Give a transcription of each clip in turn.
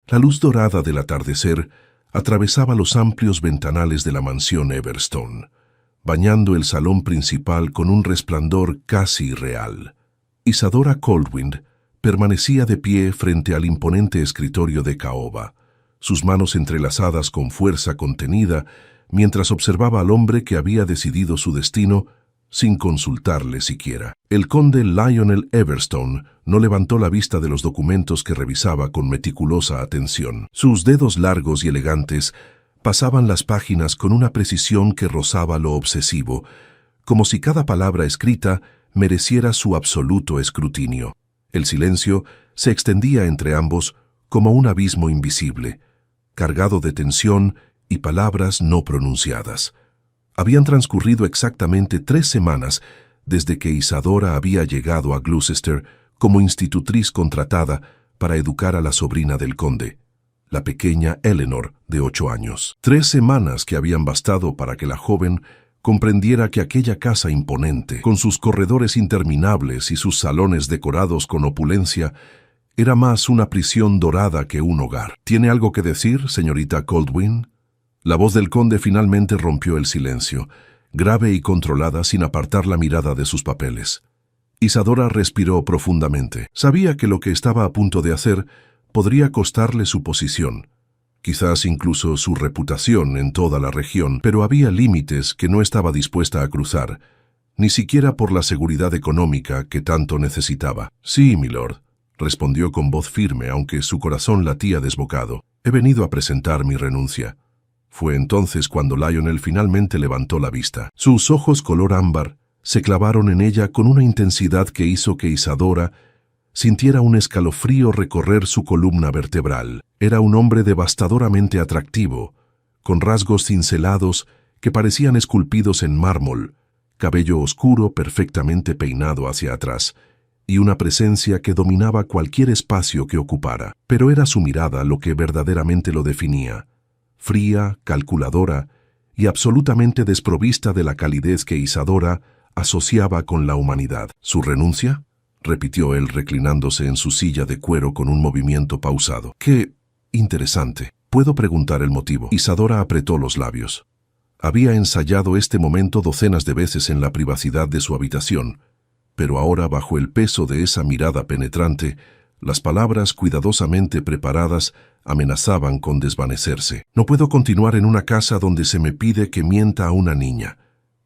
La luz dorada del atardecer atravesaba los amplios ventanales de la mansión Everstone, bañando el salón principal con un resplandor casi irreal. Isadora Coldwind permanecía de pie frente al imponente escritorio de caoba, sus manos entrelazadas con fuerza contenida, mientras observaba al hombre que había decidido su destino sin consultarle siquiera. El conde Lionel Everstone no levantó la vista de los documentos que revisaba con meticulosa atención. Sus dedos largos y elegantes pasaban las páginas con una precisión que rozaba lo obsesivo, como si cada palabra escrita mereciera su absoluto escrutinio. El silencio se extendía entre ambos como un abismo invisible, cargado de tensión y palabras no pronunciadas. Habían transcurrido exactamente 3 semanas desde que Isadora había llegado a Gloucester como institutriz contratada para educar a la sobrina del conde, la pequeña Eleanor, de 8 años. 3 semanas que habían bastado para que la joven comprendiera que aquella casa imponente, con sus corredores interminables y sus salones decorados con opulencia, era más una prisión dorada que un hogar. ¿Tiene algo que decir, señorita Coldwind? La voz del conde finalmente rompió el silencio, grave y controlada sin apartar la mirada de sus papeles. Isadora respiró profundamente. Sabía que lo que estaba a punto de hacer podría costarle su posición, quizás incluso su reputación en toda la región, pero había límites que no estaba dispuesta a cruzar, ni siquiera por la seguridad económica que tanto necesitaba. Sí, milord, respondió con voz firme, aunque su corazón latía desbocado. He venido a presentar mi renuncia. Fue entonces cuando Lionel finalmente levantó la vista. Sus ojos color ámbar se clavaron en ella con una intensidad que hizo que Isadora sintiera un escalofrío recorrer su columna vertebral. Era un hombre devastadoramente atractivo, con rasgos cincelados que parecían esculpidos en mármol, cabello oscuro perfectamente peinado hacia atrás, y una presencia que dominaba cualquier espacio que ocupara. Pero era su mirada lo que verdaderamente lo definía, fría, calculadora y absolutamente desprovista de la calidez que Isadora asociaba con la humanidad. ¿Su renuncia?, repitió él reclinándose en su silla de cuero con un movimiento pausado. ¡Qué interesante! ¿Puedo preguntar el motivo? Isadora apretó los labios. Había ensayado este momento docenas de veces en la privacidad de su habitación, pero ahora, bajo el peso de esa mirada penetrante, las palabras cuidadosamente preparadas amenazaban con desvanecerse. No puedo continuar en una casa donde se me pide que mienta a una niña,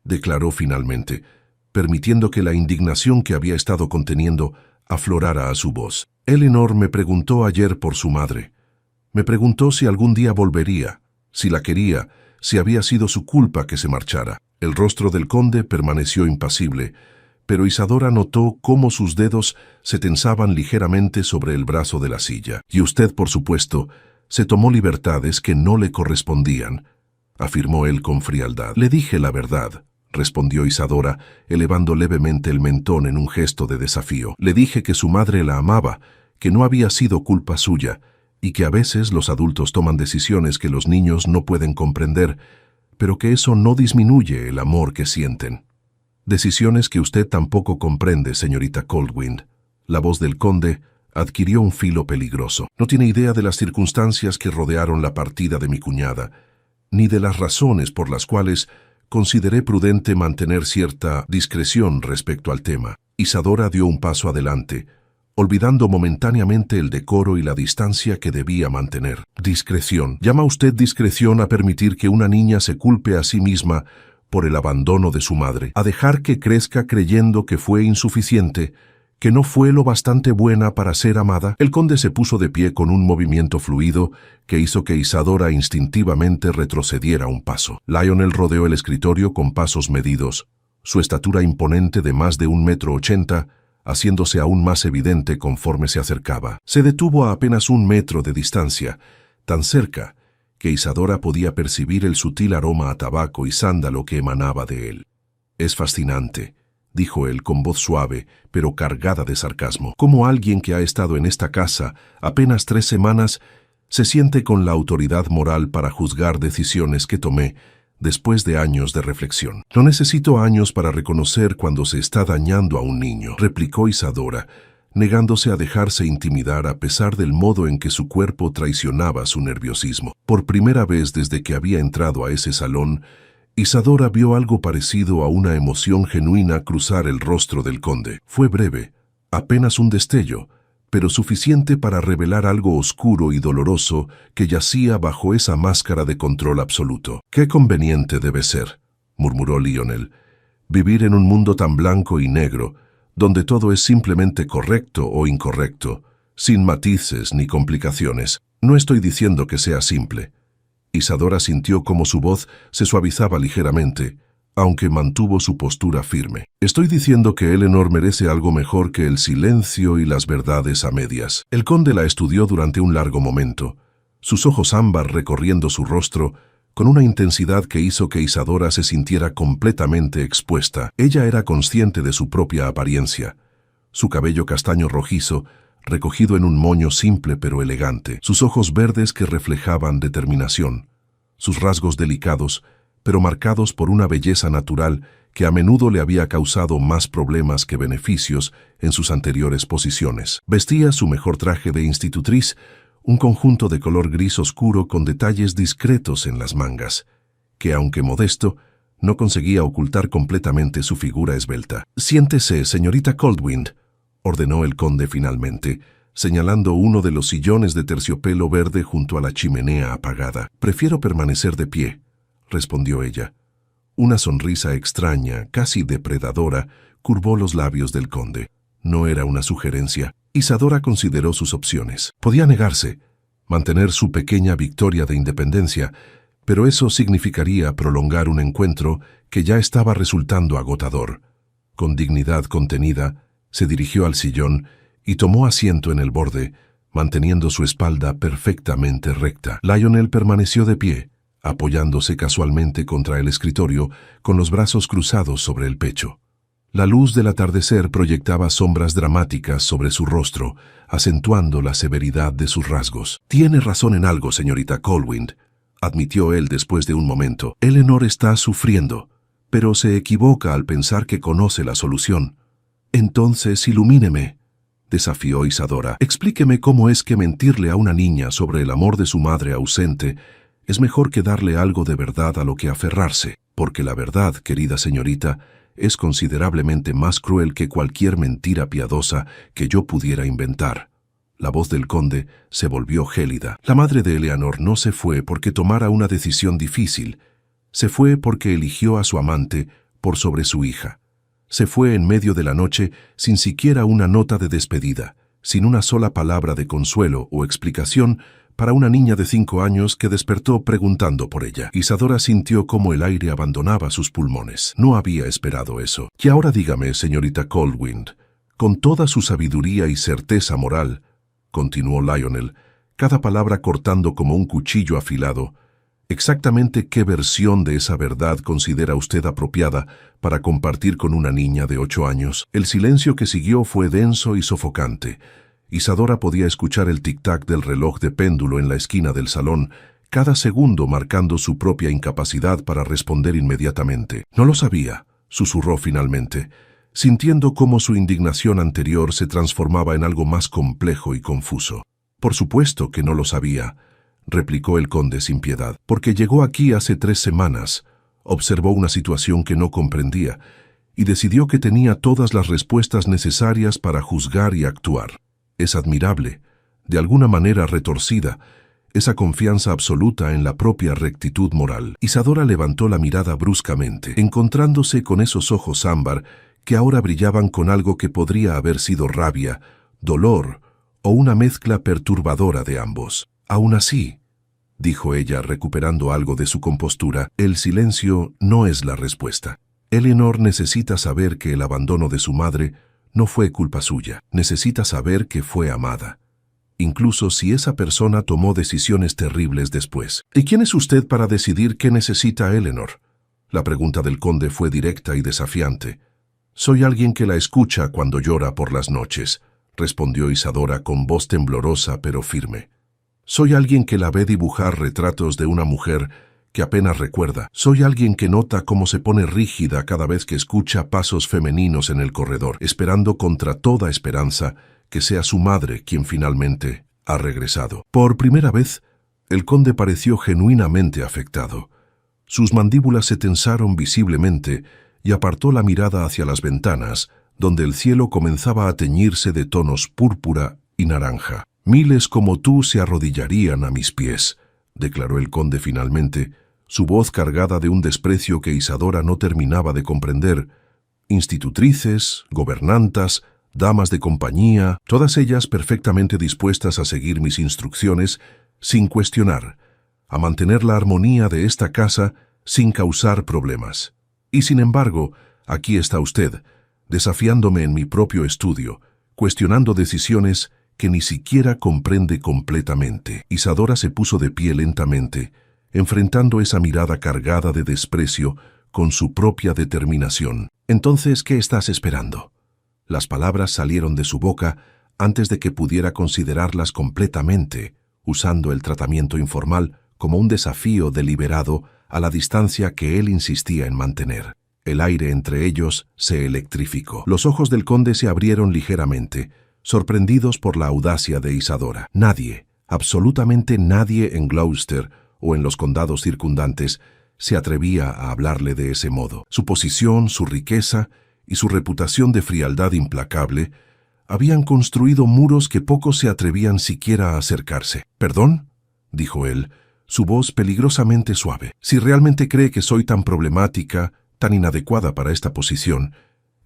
declaró finalmente, permitiendo que la indignación que había estado conteniendo aflorara a su voz. Eleanor me preguntó ayer por su madre. Me preguntó si algún día volvería, si la quería, si había sido su culpa que se marchara. El rostro del conde permaneció impasible, pero Isadora notó cómo sus dedos se tensaban ligeramente sobre el brazo de la silla. Y usted, por supuesto, se tomó libertades que no le correspondían, afirmó él con frialdad. Le dije la verdad, respondió Isadora, elevando levemente el mentón en un gesto de desafío. Le dije que su madre la amaba, que no había sido culpa suya, y que a veces los adultos toman decisiones que los niños no pueden comprender, pero que eso no disminuye el amor que sienten. Decisiones que usted tampoco comprende, señorita Coldwind. La voz del conde adquirió un filo peligroso. No tiene idea de las circunstancias que rodearon la partida de mi cuñada, ni de las razones por las cuales consideré prudente mantener cierta discreción respecto al tema. Isadora dio un paso adelante, olvidando momentáneamente el decoro y la distancia que debía mantener. Discreción. ¿Llama usted discreción a permitir que una niña se culpe a sí misma por el abandono de su madre, a dejar que crezca creyendo que fue insuficiente, que no fue lo bastante buena para ser amada? El conde se puso de pie con un movimiento fluido que hizo que Isadora instintivamente retrocediera un paso. Lionel rodeó el escritorio con pasos medidos, su estatura imponente de más de 1,80 m, haciéndose aún más evidente conforme se acercaba. Se detuvo a apenas 1 metro de distancia, tan cerca que Isadora podía percibir el sutil aroma a tabaco y sándalo que emanaba de él. Es fascinante, dijo él con voz suave, pero cargada de sarcasmo, cómo alguien que ha estado en esta casa apenas 3 semanas se siente con la autoridad moral para juzgar decisiones que tomé después de años de reflexión. No necesito años para reconocer cuando se está dañando a un niño, replicó Isadora, negándose a dejarse intimidar a pesar del modo en que su cuerpo traicionaba su nerviosismo. Por primera vez desde que había entrado a ese salón, Isadora vio algo parecido a una emoción genuina cruzar el rostro del conde. Fue breve, apenas un destello, pero suficiente para revelar algo oscuro y doloroso que yacía bajo esa máscara de control absoluto. «Qué conveniente debe ser», murmuró Lionel, «vivir en un mundo tan blanco y negro, donde todo es simplemente correcto o incorrecto, sin matices ni complicaciones. No estoy diciendo que sea simple». Isadora sintió como su voz se suavizaba ligeramente, aunque mantuvo su postura firme. «Estoy diciendo que Eleanor merece algo mejor que el silencio y las verdades a medias». El conde la estudió durante un largo momento, sus ojos ámbar recorriendo su rostro, con una intensidad que hizo que Isadora se sintiera completamente expuesta. Ella era consciente de su propia apariencia. Su cabello castaño rojizo, recogido en un moño simple pero elegante, sus ojos verdes que reflejaban determinación, sus rasgos delicados, pero marcados por una belleza natural que a menudo le había causado más problemas que beneficios en sus anteriores posiciones. Vestía su mejor traje de institutriz, un conjunto de color gris oscuro con detalles discretos en las mangas, que aunque modesto, no conseguía ocultar completamente su figura esbelta. «Siéntese, señorita Coldwind», ordenó el conde finalmente, señalando uno de los sillones de terciopelo verde junto a la chimenea apagada. «Prefiero permanecer de pie», respondió ella. Una sonrisa extraña, casi depredadora, curvó los labios del conde. No era una sugerencia. Isadora consideró sus opciones. Podía negarse, mantener su pequeña victoria de independencia, pero eso significaría prolongar un encuentro que ya estaba resultando agotador. Con dignidad contenida, se dirigió al sillón y tomó asiento en el borde, manteniendo su espalda perfectamente recta. Lionel permaneció de pie, apoyándose casualmente contra el escritorio, con los brazos cruzados sobre el pecho. La luz del atardecer proyectaba sombras dramáticas sobre su rostro, acentuando la severidad de sus rasgos. «Tiene razón en algo, señorita Colwind», admitió él después de un momento. «Eleanor está sufriendo, pero se equivoca al pensar que conoce la solución». «Entonces, ilumíneme», desafió Isadora. «Explíqueme cómo es que mentirle a una niña sobre el amor de su madre ausente es mejor que darle algo de verdad a lo que aferrarse, porque la verdad, querida señorita, es considerablemente más cruel que cualquier mentira piadosa que yo pudiera inventar». La voz del conde se volvió gélida. La madre de Eleanor no se fue porque tomara una decisión difícil. Se fue porque eligió a su amante por sobre su hija. Se fue en medio de la noche sin siquiera una nota de despedida, sin una sola palabra de consuelo o explicación para una niña de 5 años que despertó preguntando por ella. Isadora sintió cómo el aire abandonaba sus pulmones. No había esperado eso. «Y ahora dígame, señorita Coldwind, con toda su sabiduría y certeza moral», continuó Lionel, cada palabra cortando como un cuchillo afilado, «exactamente qué versión de esa verdad considera usted apropiada para compartir con una niña de 8 años». El silencio que siguió fue denso y sofocante. Isadora podía escuchar el tic-tac del reloj de péndulo en la esquina del salón, cada segundo marcando su propia incapacidad para responder inmediatamente. «No lo sabía», susurró finalmente, sintiendo cómo su indignación anterior se transformaba en algo más complejo y confuso. «Por supuesto que no lo sabía», replicó el conde sin piedad, «porque llegó aquí hace 3 semanas, observó una situación que no comprendía y decidió que tenía todas las respuestas necesarias para juzgar y actuar. Es admirable, de alguna manera retorcida, esa confianza absoluta en la propia rectitud moral». Isadora levantó la mirada bruscamente, encontrándose con esos ojos ámbar que ahora brillaban con algo que podría haber sido rabia, dolor o una mezcla perturbadora de ambos. «Aún así», dijo ella recuperando algo de su compostura, «el silencio no es la respuesta. Eleanor necesita saber que el abandono de su madre no fue culpa suya. Necesita saber que fue amada, incluso si esa persona tomó decisiones terribles después». «¿Y quién es usted para decidir qué necesita Eleanor?». La pregunta del conde fue directa y desafiante. «Soy alguien que la escucha cuando llora por las noches», respondió Isadora con voz temblorosa pero firme. «Soy alguien que la ve dibujar retratos de una mujer que apenas recuerda. Soy alguien que nota cómo se pone rígida cada vez que escucha pasos femeninos en el corredor, esperando contra toda esperanza que sea su madre quien finalmente ha regresado. Por primera vez, el conde pareció genuinamente afectado. Sus mandíbulas se tensaron visiblemente y apartó la mirada hacia las ventanas, donde el cielo comenzaba a teñirse de tonos púrpura y naranja. «Miles como tú se arrodillarían a mis pies», declaró el conde finalmente, su voz cargada de un desprecio que Isadora no terminaba de comprender. Institutrices, gobernantas, damas de compañía, todas ellas perfectamente dispuestas a seguir mis instrucciones sin cuestionar, a mantener la armonía de esta casa sin causar problemas. Y sin embargo, aquí está usted, desafiándome en mi propio estudio, cuestionando decisiones que ni siquiera comprende completamente. Isadora se puso de pie lentamente, enfrentando esa mirada cargada de desprecio con su propia determinación. «Entonces, ¿qué estás esperando?». Las palabras salieron de su boca antes de que pudiera considerarlas completamente, usando el tratamiento informal como un desafío deliberado a la distancia que él insistía en mantener. El aire entre ellos se electrificó. Los ojos del conde se abrieron ligeramente, sorprendidos por la audacia de Isadora. Nadie, absolutamente nadie en Gloucester o en los condados circundantes se atrevía a hablarle de ese modo. Su posición, su riqueza y su reputación de frialdad implacable habían construido muros que pocos se atrevían siquiera a acercarse. «¿Perdón?», dijo él, su voz peligrosamente suave. «Si realmente cree que soy tan problemática, tan inadecuada para esta posición,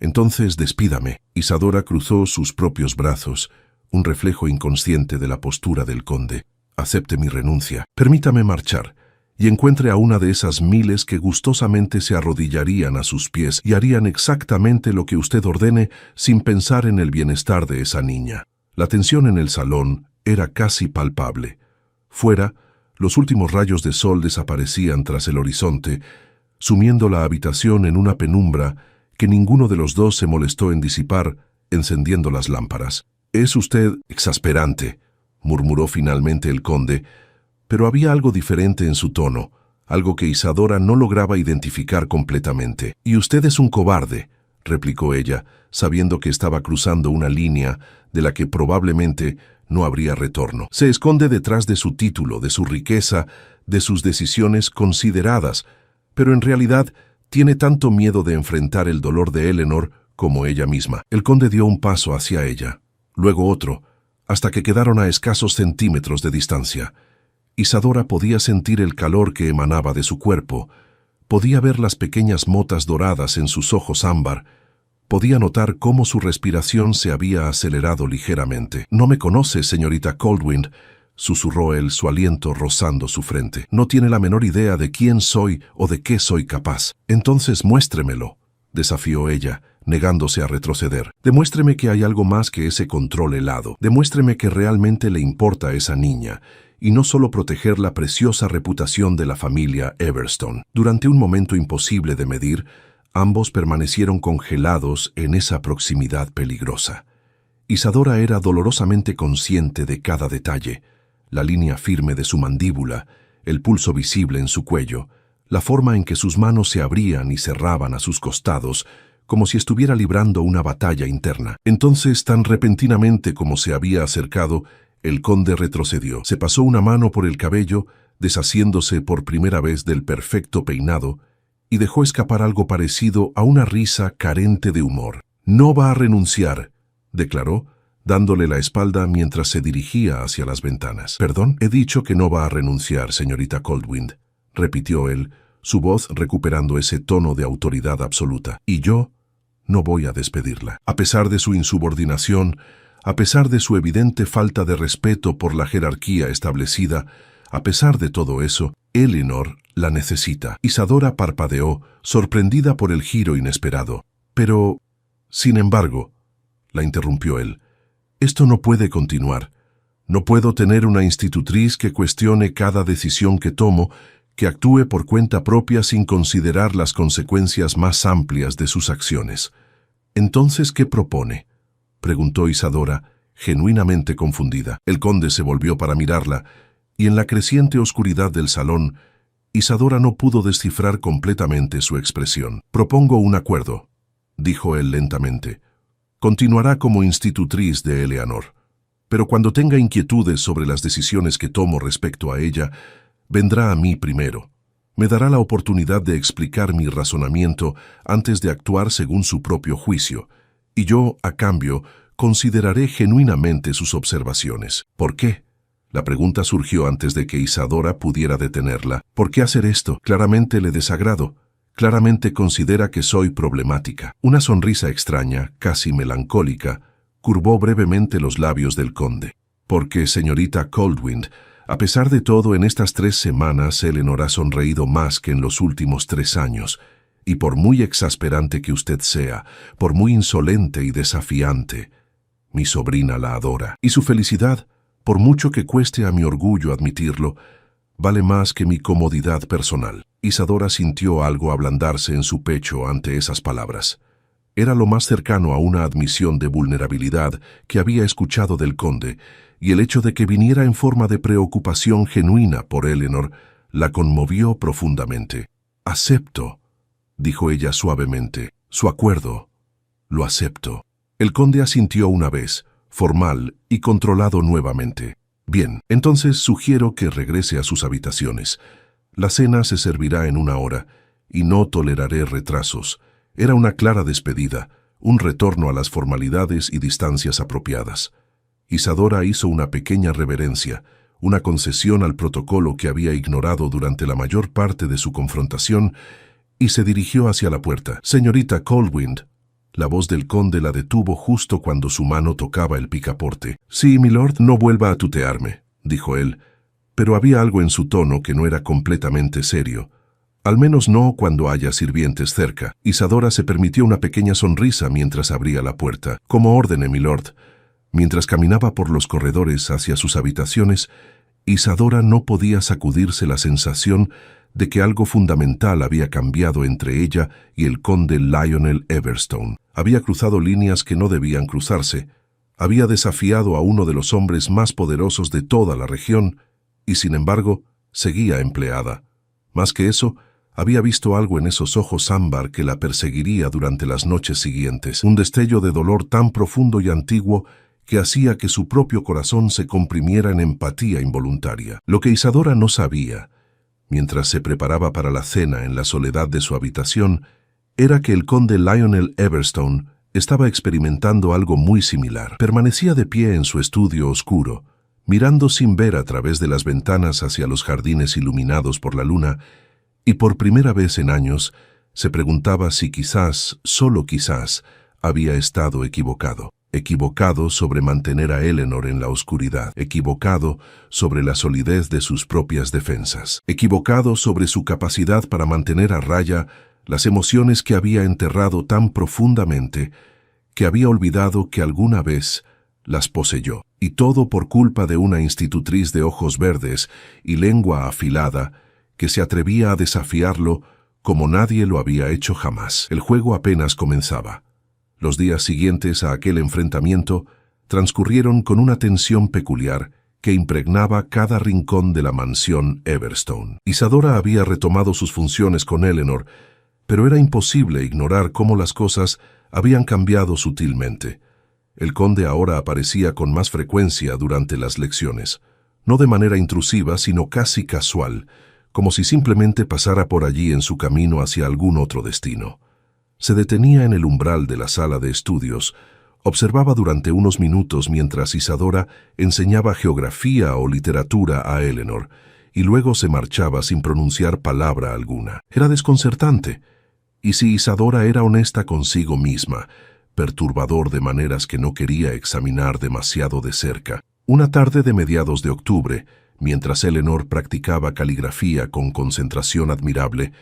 entonces despídame». Isadora cruzó sus propios brazos, un reflejo inconsciente de la postura del conde. «Acepte mi renuncia. Permítame marchar y encuentre a una de esas miles que gustosamente se arrodillarían a sus pies y harían exactamente lo que usted ordene sin pensar en el bienestar de esa niña». La tensión en el salón era casi palpable. Fuera, los últimos rayos de sol desaparecían tras el horizonte, sumiendo la habitación en una penumbra que ninguno de los dos se molestó en disipar, encendiendo las lámparas. «Es usted exasperante», murmuró finalmente el conde, pero había algo diferente en su tono, algo que Isadora no lograba identificar completamente. «Y usted es un cobarde», replicó ella, sabiendo que estaba cruzando una línea de la que probablemente no habría retorno. «Se esconde detrás de su título, de su riqueza, de sus decisiones consideradas, pero en realidad tiene tanto miedo de enfrentar el dolor de Eleanor como ella misma». El conde dio un paso hacia ella, luego otro, hasta que quedaron a escasos centímetros de distancia. Isadora podía sentir el calor que emanaba de su cuerpo, podía ver las pequeñas motas doradas en sus ojos ámbar, podía notar cómo su respiración se había acelerado ligeramente. «No me conoce, señorita Coldwind», susurró él, su aliento rozando su frente. «No tiene la menor idea de quién soy o de qué soy capaz». «Entonces muéstremelo», desafió ella, negándose a retroceder. «Demuéstreme que hay algo más que ese control helado. Demuéstreme que realmente le importa a esa niña, y no solo proteger la preciosa reputación de la familia Everstone». Durante un momento imposible de medir, ambos permanecieron congelados en esa proximidad peligrosa. Isadora era dolorosamente consciente de cada detalle: la línea firme de su mandíbula, el pulso visible en su cuello, la forma en que sus manos se abrían y cerraban a sus costados, como si estuviera librando una batalla interna. Entonces, tan repentinamente como se había acercado, el conde retrocedió. Se pasó una mano por el cabello, deshaciéndose por primera vez del perfecto peinado, y dejó escapar algo parecido a una risa carente de humor. «No va a renunciar», declaró, dándole la espalda mientras se dirigía hacia las ventanas. «¿Perdón? He dicho que no va a renunciar, señorita Coldwind», repitió él, su voz recuperando ese tono de autoridad absoluta. «Y yo no voy a despedirla». A pesar de su insubordinación, a pesar de su evidente falta de respeto por la jerarquía establecida, a pesar de todo eso, Eleanor la necesita. Isadora parpadeó, sorprendida por el giro inesperado. «Pero, sin embargo», la interrumpió él, «esto no puede continuar. No puedo tener una institutriz que cuestione cada decisión que tomo, que actúe por cuenta propia sin considerar las consecuencias más amplias de sus acciones». «Entonces, ¿qué propone?», preguntó Isadora, genuinamente confundida. El conde se volvió para mirarla, y en la creciente oscuridad del salón, Isadora no pudo descifrar completamente su expresión. «Propongo un acuerdo», dijo él lentamente. Continuará como institutriz de Eleanor, pero cuando tenga inquietudes sobre las decisiones que tomo respecto a ella, vendrá a mí primero. Me dará la oportunidad de explicar mi razonamiento antes de actuar según su propio juicio, y yo, a cambio, consideraré genuinamente sus observaciones. ¿Por qué? La pregunta surgió antes de que Isadora pudiera detenerla. ¿Por qué hacer esto? Claramente le desagrado. Claramente considera que soy problemática. Una sonrisa extraña, casi melancólica, curvó brevemente los labios del conde. Porque, señorita Coldwind, a pesar de todo, en estas 3 semanas Eleanor ha sonreído más que en los últimos 3 años, y por muy exasperante que usted sea, por muy insolente y desafiante, mi sobrina la adora. Y su felicidad, por mucho que cueste a mi orgullo admitirlo, vale más que mi comodidad personal. Isadora sintió algo ablandarse en su pecho ante esas palabras. Era lo más cercano a una admisión de vulnerabilidad que había escuchado del conde, y el hecho de que viniera en forma de preocupación genuina por Eleanor la conmovió profundamente. «Acepto», dijo ella suavemente, «su acuerdo. Lo acepto». El conde asintió una vez, formal y controlado nuevamente. «Bien, entonces sugiero que regrese a sus habitaciones. La cena se servirá en 1 hora, y no toleraré retrasos». Era una clara despedida, un retorno a las formalidades y distancias apropiadas. Isadora hizo una pequeña reverencia, una concesión al protocolo que había ignorado durante la mayor parte de su confrontación, y se dirigió hacia la puerta. «Señorita Coldwind». La voz del conde la detuvo justo cuando su mano tocaba el picaporte. «Sí, milord, no vuelva a tutearme», dijo él, pero había algo en su tono que no era completamente serio. Al menos no cuando haya sirvientes cerca. Isadora se permitió una pequeña sonrisa mientras abría la puerta. «Como ordene, milord». Mientras caminaba por los corredores hacia sus habitaciones, Isadora no podía sacudirse la sensación de que algo fundamental había cambiado entre ella y el conde Lionel Everstone. Había cruzado líneas que no debían cruzarse, había desafiado a uno de los hombres más poderosos de toda la región, y sin embargo, seguía empleada. Más que eso, había visto algo en esos ojos ámbar que la perseguiría durante las noches siguientes, un destello de dolor tan profundo y antiguo que hacía que su propio corazón se comprimiera en empatía involuntaria. Lo que Isadora no sabía, mientras se preparaba para la cena en la soledad de su habitación, era que el conde Lionel Everstone estaba experimentando algo muy similar. Permanecía de pie en su estudio oscuro, mirando sin ver a través de las ventanas hacia los jardines iluminados por la luna, y por primera vez en años se preguntaba si quizás, solo quizás, había estado equivocado. Equivocado sobre mantener a Eleanor en la oscuridad, equivocado sobre la solidez de sus propias defensas, equivocado sobre su capacidad para mantener a raya las emociones que había enterrado tan profundamente que había olvidado que alguna vez las poseyó. Y todo por culpa de una institutriz de ojos verdes y lengua afilada que se atrevía a desafiarlo como nadie lo había hecho jamás. El juego apenas comenzaba. Los días siguientes a aquel enfrentamiento transcurrieron con una tensión peculiar que impregnaba cada rincón de la mansión Everstone. Isadora había retomado sus funciones con Eleanor, pero era imposible ignorar cómo las cosas habían cambiado sutilmente. El conde ahora aparecía con más frecuencia durante las lecciones, no de manera intrusiva, sino casi casual, como si simplemente pasara por allí en su camino hacia algún otro destino. Se detenía en el umbral de la sala de estudios, observaba durante unos minutos mientras Isadora enseñaba geografía o literatura a Eleanor, y luego se marchaba sin pronunciar palabra alguna. Era desconcertante, y si Isadora era honesta consigo misma, perturbador de maneras que no quería examinar demasiado de cerca. Una tarde de mediados de octubre, mientras Eleanor practicaba caligrafía con concentración admirable,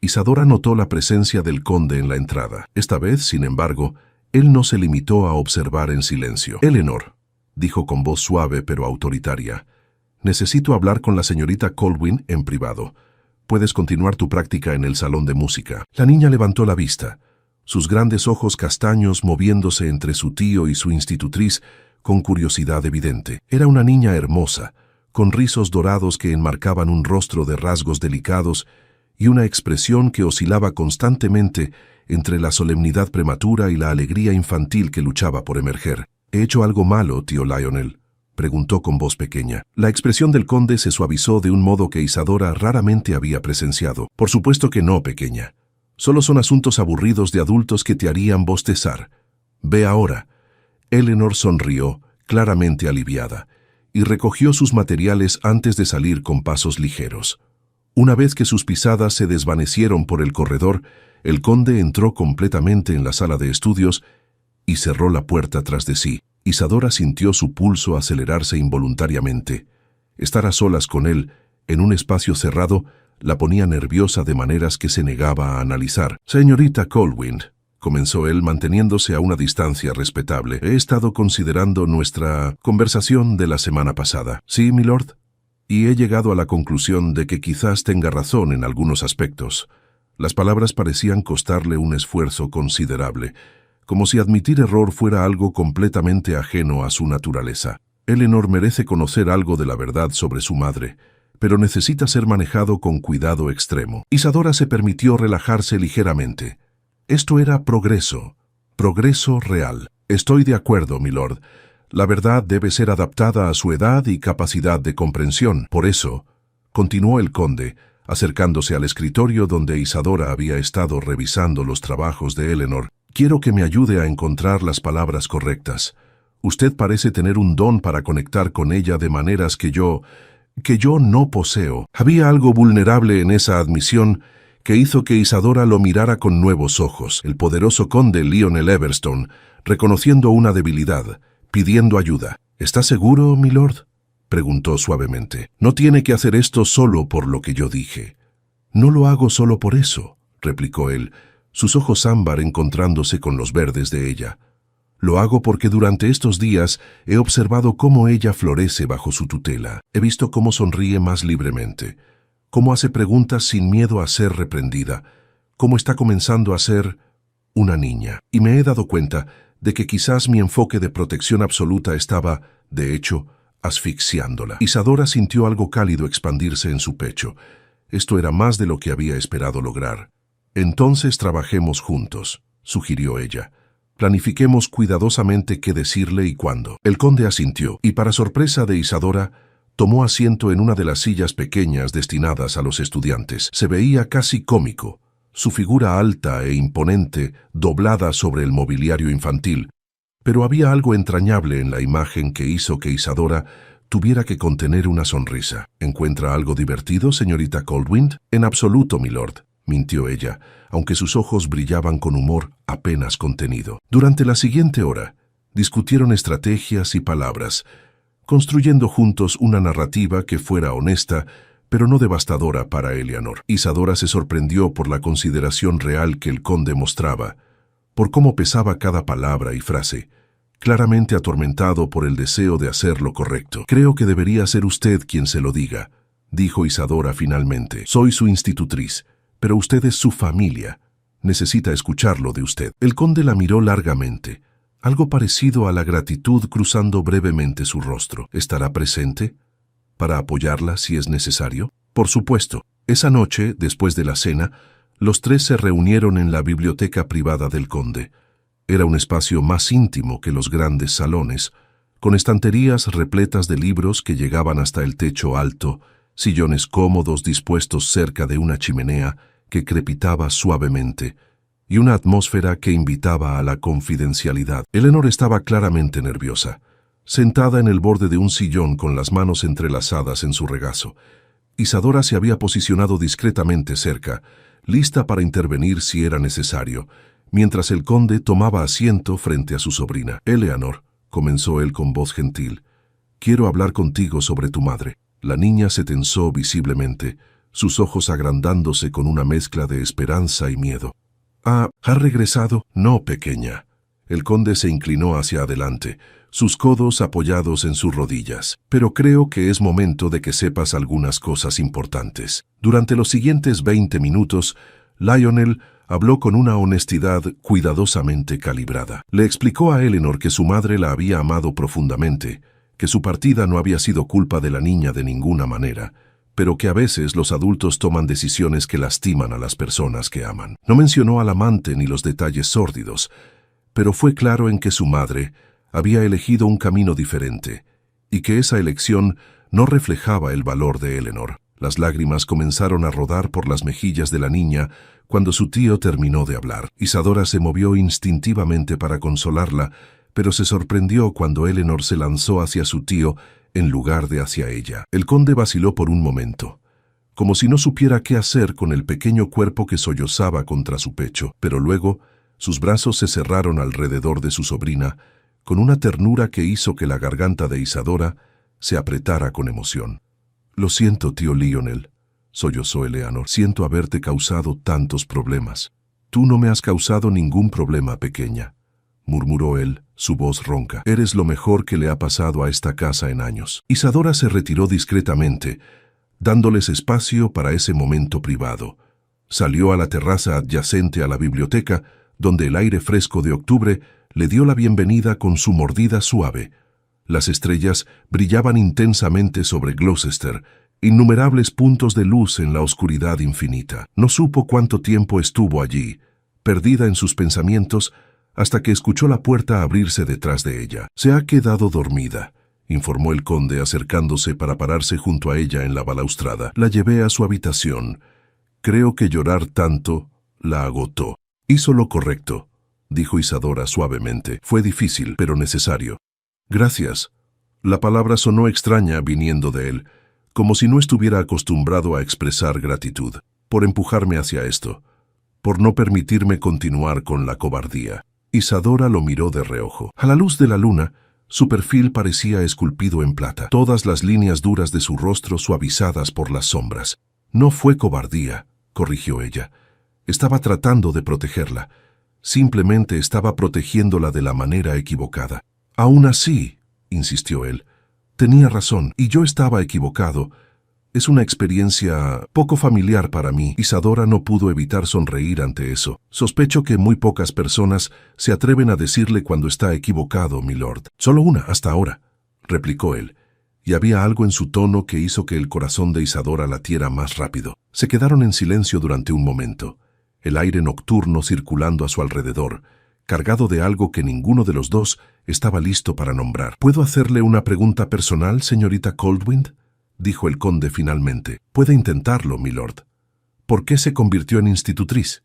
Isadora notó la presencia del conde en la entrada. Esta vez, sin embargo, él no se limitó a observar en silencio. «Eleanor», dijo con voz suave pero autoritaria, «necesito hablar con la señorita Coldwind en privado. Puedes continuar tu práctica en el salón de música». La niña levantó la vista, sus grandes ojos castaños moviéndose entre su tío y su institutriz con curiosidad evidente. Era una niña hermosa, con rizos dorados que enmarcaban un rostro de rasgos delicados y una expresión que oscilaba constantemente entre la solemnidad prematura y la alegría infantil que luchaba por emerger. ¿He hecho algo malo, tío Lionel?, preguntó con voz pequeña. La expresión del conde se suavizó de un modo que Isadora raramente había presenciado. Por supuesto que no, pequeña. Solo son asuntos aburridos de adultos que te harían bostezar. Ve ahora. Eleanor sonrió, claramente aliviada, y recogió sus materiales antes de salir con pasos ligeros. Una vez que sus pisadas se desvanecieron por el corredor, el conde entró completamente en la sala de estudios y cerró la puerta tras de sí. Isadora sintió su pulso acelerarse involuntariamente. Estar a solas con él, en un espacio cerrado, la ponía nerviosa de maneras que se negaba a analizar. «Señorita Colwind», comenzó él manteniéndose a una distancia respetable, «he estado considerando nuestra conversación de la semana pasada». «Sí, milord», y he llegado a la conclusión de que quizás tenga razón en algunos aspectos. Las palabras parecían costarle un esfuerzo considerable, como si admitir error fuera algo completamente ajeno a su naturaleza. Eleanor merece conocer algo de la verdad sobre su madre, pero necesita ser manejado con cuidado extremo. Isadora se permitió relajarse ligeramente. Esto era progreso real. «Estoy de acuerdo, milord. La verdad debe ser adaptada a su edad y capacidad de comprensión. Por eso», continuó el conde, acercándose al escritorio donde Isadora había estado revisando los trabajos de Eleanor, «quiero que me ayude a encontrar las palabras correctas. Usted parece tener un don para conectar con ella de maneras que yo no poseo». Había algo vulnerable en esa admisión que hizo que Isadora lo mirara con nuevos ojos. El poderoso conde Lionel Everstone, reconociendo una debilidad, pidiendo ayuda. «¿Está seguro, milord?», preguntó suavemente. «No tiene que hacer esto solo por lo que yo dije». «No lo hago solo por eso», replicó él, sus ojos ámbar encontrándose con los verdes de ella. «Lo hago porque durante estos días he observado cómo ella florece bajo su tutela. He visto cómo sonríe más libremente, cómo hace preguntas sin miedo a ser reprendida, cómo está comenzando a ser una niña. Y me he dado cuenta de que quizás mi enfoque de protección absoluta estaba, de hecho, asfixiándola». Isadora sintió algo cálido expandirse en su pecho. Esto era más de lo que había esperado lograr. «Entonces trabajemos juntos», sugirió ella. «Planifiquemos cuidadosamente qué decirle y cuándo». El conde asintió, y para sorpresa de Isadora, tomó asiento en una de las sillas pequeñas destinadas a los estudiantes. Se veía casi cómico, su figura alta e imponente doblada sobre el mobiliario infantil, pero había algo entrañable en la imagen que hizo que Isadora tuviera que contener una sonrisa. «¿Encuentra algo divertido, señorita Colwind?» «En absoluto, milord», mintió ella, aunque sus ojos brillaban con humor apenas contenido. Durante la siguiente hora, discutieron estrategias y palabras, construyendo juntos una narrativa que fuera honesta, pero no devastadora para Eleanor. Isadora se sorprendió por la consideración real que el conde mostraba, por cómo pesaba cada palabra y frase, claramente atormentado por el deseo de hacer lo correcto. «Creo que debería ser usted quien se lo diga», dijo Isadora finalmente. «Soy su institutriz, pero usted es su familia. Necesita escucharlo de usted». El conde la miró largamente, algo parecido a la gratitud cruzando brevemente su rostro. «¿Estará presente para apoyarla si es necesario?» «Por supuesto». Esa noche, después de la cena, los tres se reunieron en la biblioteca privada del conde. Era un espacio más íntimo que los grandes salones, con estanterías repletas de libros que llegaban hasta el techo alto, sillones cómodos dispuestos cerca de una chimenea que crepitaba suavemente, y una atmósfera que invitaba a la confidencialidad. Eleanor estaba claramente nerviosa, sentada en el borde de un sillón con las manos entrelazadas en su regazo. Isadora se había posicionado discretamente cerca, lista para intervenir si era necesario, mientras el conde tomaba asiento frente a su sobrina. «Eleanor», comenzó él con voz gentil, «quiero hablar contigo sobre tu madre». La niña se tensó visiblemente, sus ojos agrandándose con una mezcla de esperanza y miedo. «¿Ha regresado?» «No, pequeña». El conde se inclinó hacia adelante, sus codos apoyados en sus rodillas. «Pero creo que es momento de que sepas algunas cosas importantes». Durante los siguientes 20 minutos, Lionel habló con una honestidad cuidadosamente calibrada. Le explicó a Eleanor que su madre la había amado profundamente, que su partida no había sido culpa de la niña de ninguna manera, pero que a veces los adultos toman decisiones que lastiman a las personas que aman. No mencionó al amante ni los detalles sórdidos, pero fue claro en que su madre había elegido un camino diferente, y que esa elección no reflejaba el valor de Eleanor. Las lágrimas comenzaron a rodar por las mejillas de la niña cuando su tío terminó de hablar. Isadora se movió instintivamente para consolarla, pero se sorprendió cuando Eleanor se lanzó hacia su tío en lugar de hacia ella. El conde vaciló por un momento, como si no supiera qué hacer con el pequeño cuerpo que sollozaba contra su pecho, pero luego sus brazos se cerraron alrededor de su sobrina, con una ternura que hizo que la garganta de Isadora se apretara con emoción. «Lo siento, tío Lionel», sollozó Eleanor. «Siento haberte causado tantos problemas». «Tú no me has causado ningún problema, pequeña», murmuró él, su voz ronca. «Eres lo mejor que le ha pasado a esta casa en años». Isadora se retiró discretamente, dándoles espacio para ese momento privado. Salió a la terraza adyacente a la biblioteca, donde el aire fresco de octubre le dio la bienvenida con su mordida suave. Las estrellas brillaban intensamente sobre Gloucester, innumerables puntos de luz en la oscuridad infinita. No supo cuánto tiempo estuvo allí, perdida en sus pensamientos, hasta que escuchó la puerta abrirse detrás de ella. «Se ha quedado dormida», informó el conde acercándose para pararse junto a ella en la balaustrada. «La llevé a su habitación. Creo que llorar tanto la agotó». «Hizo lo correcto», dijo Isadora suavemente. «Fue difícil, pero necesario». «Gracias». La palabra sonó extraña viniendo de él, como si no estuviera acostumbrado a expresar gratitud. «Por empujarme hacia esto, por no permitirme continuar con la cobardía». Isadora lo miró de reojo. A la luz de la luna, su perfil parecía esculpido en plata, todas las líneas duras de su rostro suavizadas por las sombras. «No fue cobardía», corrigió ella. «Estaba tratando de protegerla. Simplemente estaba protegiéndola de la manera equivocada». «Aún así», insistió él, «tenía razón, y yo estaba equivocado. Es una experiencia poco familiar para mí». Isadora no pudo evitar sonreír ante eso. «Sospecho que muy pocas personas se atreven a decirle cuando está equivocado, milord». «Solo una, hasta ahora», replicó él, y había algo en su tono que hizo que el corazón de Isadora latiera más rápido. Se quedaron en silencio durante un momento, el aire nocturno circulando a su alrededor, cargado de algo que ninguno de los dos estaba listo para nombrar. «¿Puedo hacerle una pregunta personal, señorita Coldwind?», dijo el conde finalmente. «Puede intentarlo, milord. ¿Por qué se convirtió en institutriz?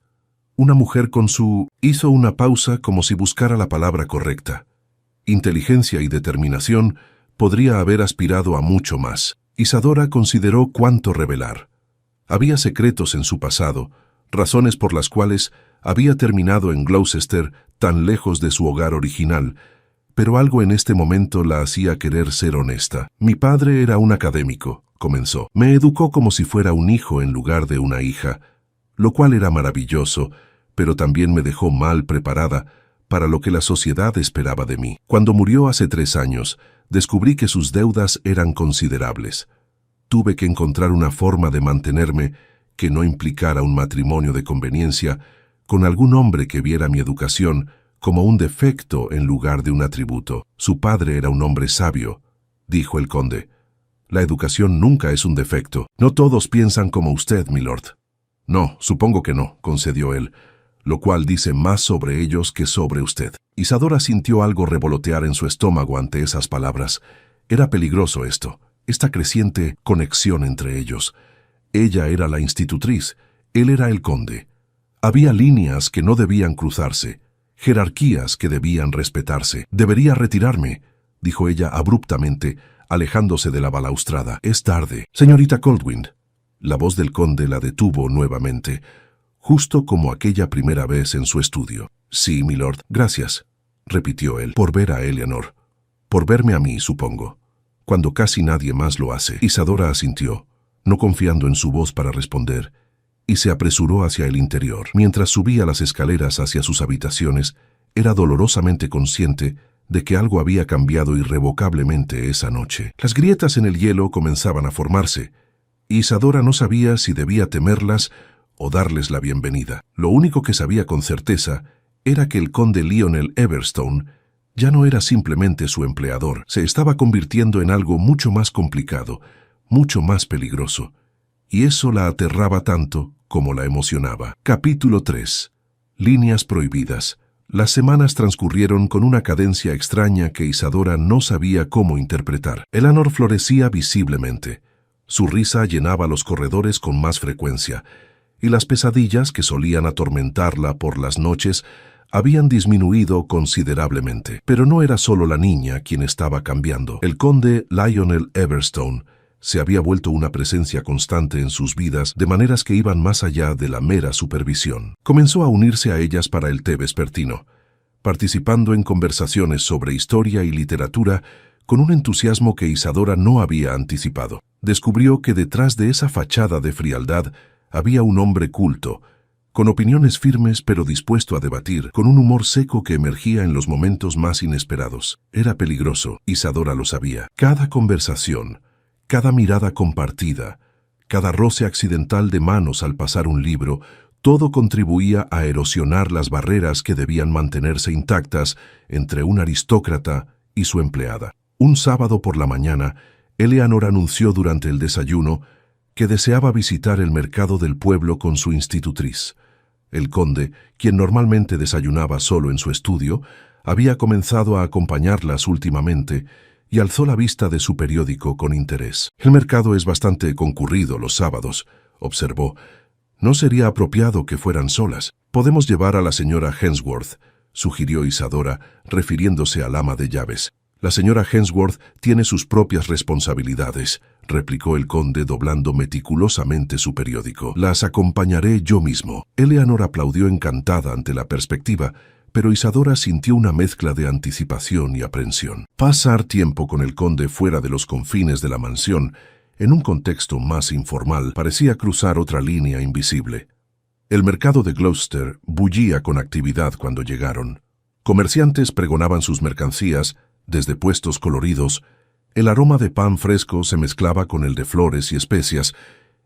Una mujer con su...». Hizo una pausa como si buscara la palabra correcta. Inteligencia y determinación podría haber aspirado a mucho más. Isadora consideró cuánto revelar. Había secretos en su pasado, razones por las cuales había terminado en Gloucester tan lejos de su hogar original, pero algo en este momento la hacía querer ser honesta. «Mi padre era un académico», comenzó. «Me educó como si fuera un hijo en lugar de una hija, lo cual era maravilloso, pero también me dejó mal preparada para lo que la sociedad esperaba de mí. Cuando murió hace 3 años, descubrí que sus deudas eran considerables. Tuve que encontrar una forma de mantenerme que no implicara un matrimonio de conveniencia con algún hombre que viera mi educación como un defecto en lugar de un atributo. Su padre era un hombre sabio», dijo el conde. «La educación nunca es un defecto. No todos piensan como usted, milord». «No, supongo que no», concedió él, «lo cual dice más sobre ellos que sobre usted». Isadora sintió algo revolotear en su estómago ante esas palabras. Era peligroso esto, esta creciente conexión entre ellos. Ella era la institutriz, él era el conde. Había líneas que no debían cruzarse, jerarquías que debían respetarse. «Debería retirarme», dijo ella abruptamente, alejándose de la balaustrada. «Es tarde». «Señorita Coldwind». La voz del conde la detuvo nuevamente, justo como aquella primera vez en su estudio. «Sí, milord». «Gracias», repitió él, «por ver a Eleanor. Por verme a mí, supongo, cuando casi nadie más lo hace». Isadora asintió, no confiando en su voz para responder, y se apresuró hacia el interior. Mientras subía las escaleras hacia sus habitaciones, era dolorosamente consciente de que algo había cambiado irrevocablemente esa noche. Las grietas en el hielo comenzaban a formarse, y Isadora no sabía si debía temerlas o darles la bienvenida. Lo único que sabía con certeza era que el conde Lionel Everstone ya no era simplemente su empleador, se estaba convirtiendo en algo mucho más complicado, mucho más peligroso, y eso la aterraba tanto como la emocionaba. Capítulo 3. Líneas prohibidas. Las semanas transcurrieron con una cadencia extraña que Isadora no sabía cómo interpretar. Eleanor florecía visiblemente. Su risa llenaba los corredores con más frecuencia, y las pesadillas que solían atormentarla por las noches habían disminuido considerablemente. Pero no era solo la niña quien estaba cambiando. El conde Lionel Everstone se había vuelto una presencia constante en sus vidas de maneras que iban más allá de la mera supervisión. Comenzó a unirse a ellas para el té vespertino, participando en conversaciones sobre historia y literatura con un entusiasmo que Isadora no había anticipado. Descubrió que detrás de esa fachada de frialdad había un hombre culto, con opiniones firmes pero dispuesto a debatir, con un humor seco que emergía en los momentos más inesperados. Era peligroso, Isadora lo sabía. Cada conversación, cada mirada compartida, cada roce accidental de manos al pasar un libro, todo contribuía a erosionar las barreras que debían mantenerse intactas entre un aristócrata y su empleada. Un sábado por la mañana, Eleanor anunció durante el desayuno que deseaba visitar el mercado del pueblo con su institutriz. El conde, quien normalmente desayunaba solo en su estudio, había comenzado a acompañarlas últimamente y alzó la vista de su periódico con interés. «El mercado es bastante concurrido los sábados», observó. «No sería apropiado que fueran solas. Podemos llevar a la señora Hensworth», sugirió Isadora, refiriéndose al ama de llaves. «La señora Hensworth tiene sus propias responsabilidades», replicó el conde doblando meticulosamente su periódico. «Las acompañaré yo mismo». Eleanor aplaudió encantada ante la perspectiva, pero Isadora sintió una mezcla de anticipación y aprensión. Pasar tiempo con el conde fuera de los confines de la mansión, en un contexto más informal, parecía cruzar otra línea invisible. El mercado de Gloucester bullía con actividad cuando llegaron. Comerciantes pregonaban sus mercancías, desde puestos coloridos. El aroma de pan fresco se mezclaba con el de flores y especias,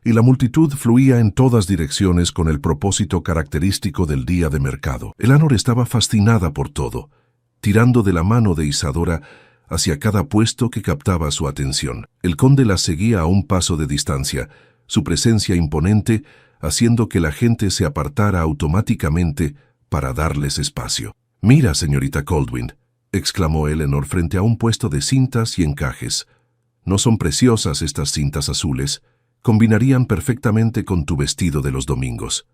y la multitud fluía en todas direcciones con el propósito característico del día de mercado. Eleanor estaba fascinada por todo, tirando de la mano de Isadora hacia cada puesto que captaba su atención. El conde la seguía a un paso de distancia, su presencia imponente haciendo que la gente se apartara automáticamente para darles espacio. «Mira, señorita Coldwind», exclamó Eleanor frente a un puesto de cintas y encajes. «¿No son preciosas estas cintas azules? Combinarían perfectamente con tu vestido de los domingos».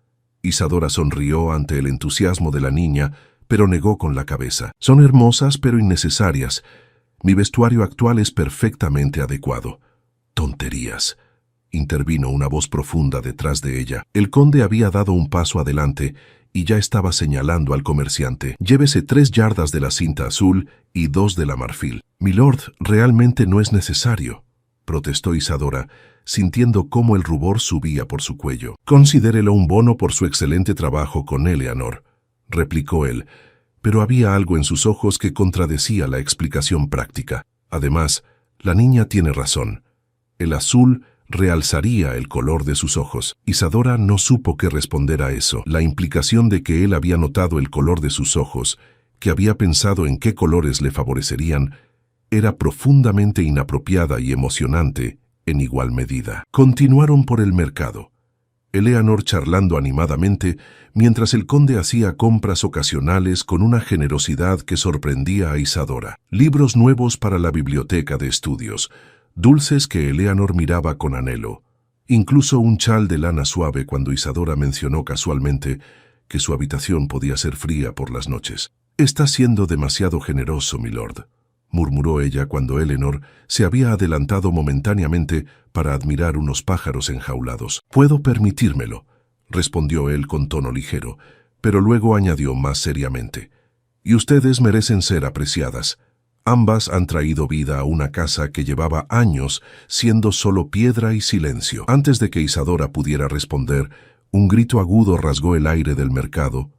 Isadora sonrió ante el entusiasmo de la niña, pero negó con la cabeza. «Son hermosas pero innecesarias. Mi vestuario actual es perfectamente adecuado». «Tonterías», intervino una voz profunda detrás de ella. El conde había dado un paso adelante y ya estaba señalando al comerciante. «Llévese 3 yardas de la cinta azul y 2 de la marfil». «Milord, realmente no es necesario», protestó Isadora, sintiendo cómo el rubor subía por su cuello. «Considérelo un bono por su excelente trabajo con Eleanor», replicó él, pero había algo en sus ojos que contradecía la explicación práctica. Además, la niña tiene razón. El azul realzaría el color de sus ojos. Isadora no supo qué responder a eso. La implicación de que él había notado el color de sus ojos, que había pensado en qué colores le favorecerían, era profundamente inapropiada y emocionante en igual medida. Continuaron por el mercado, Eleanor charlando animadamente, mientras el conde hacía compras ocasionales con una generosidad que sorprendía a Isadora. Libros nuevos para la biblioteca de estudios, dulces que Eleanor miraba con anhelo, incluso un chal de lana suave cuando Isadora mencionó casualmente que su habitación podía ser fría por las noches. «Está siendo demasiado generoso, milord», murmuró ella cuando Eleanor se había adelantado momentáneamente para admirar unos pájaros enjaulados. «Puedo permitírmelo», respondió él con tono ligero, pero luego añadió más seriamente. «Y ustedes merecen ser apreciadas. Ambas han traído vida a una casa que llevaba años siendo solo piedra y silencio». Antes de que Isadora pudiera responder, un grito agudo rasgó el aire del mercado.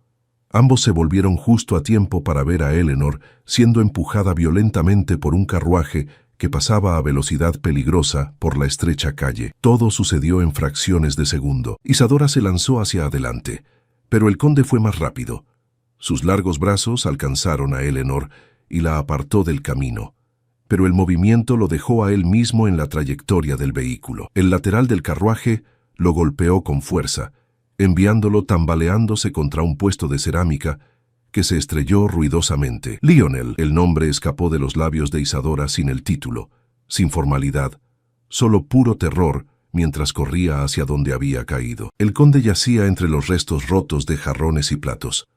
Ambos se volvieron justo a tiempo para ver a Eleanor siendo empujada violentamente por un carruaje que pasaba a velocidad peligrosa por la estrecha calle. Todo sucedió en fracciones de segundo. Isadora se lanzó hacia adelante, pero el conde fue más rápido. Sus largos brazos alcanzaron a Eleanor y la apartó del camino, pero el movimiento lo dejó a él mismo en la trayectoria del vehículo. El lateral del carruaje Lo golpeó con fuerza, enviándolo tambaleándose contra un puesto de cerámica que se estrelló ruidosamente. Lionel, el nombre escapó de los labios de Isadora sin el título, sin formalidad, solo puro terror mientras corría hacia donde había caído. El conde yacía entre los restos rotos de jarrones y platos,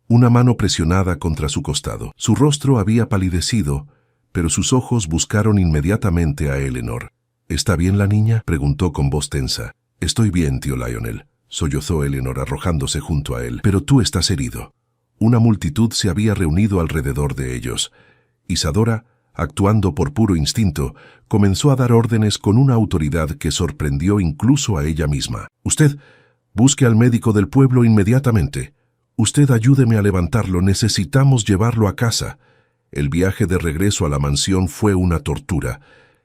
una mano presionada contra su costado. Su rostro había palidecido, pero sus ojos buscaron inmediatamente a Eleanor. ¿Está bien la niña?, preguntó con voz tensa. Estoy bien, tío Lionel, sollozó Eleanor arrojándose junto a él. Pero tú estás herido. Una multitud se había reunido alrededor de ellos. Isadora, actuando por puro instinto, comenzó a dar órdenes con una autoridad que sorprendió incluso a ella misma. Usted, busque al médico del pueblo inmediatamente. Usted ayúdeme a levantarlo, necesitamos llevarlo a casa. El viaje de regreso a la mansión fue una tortura.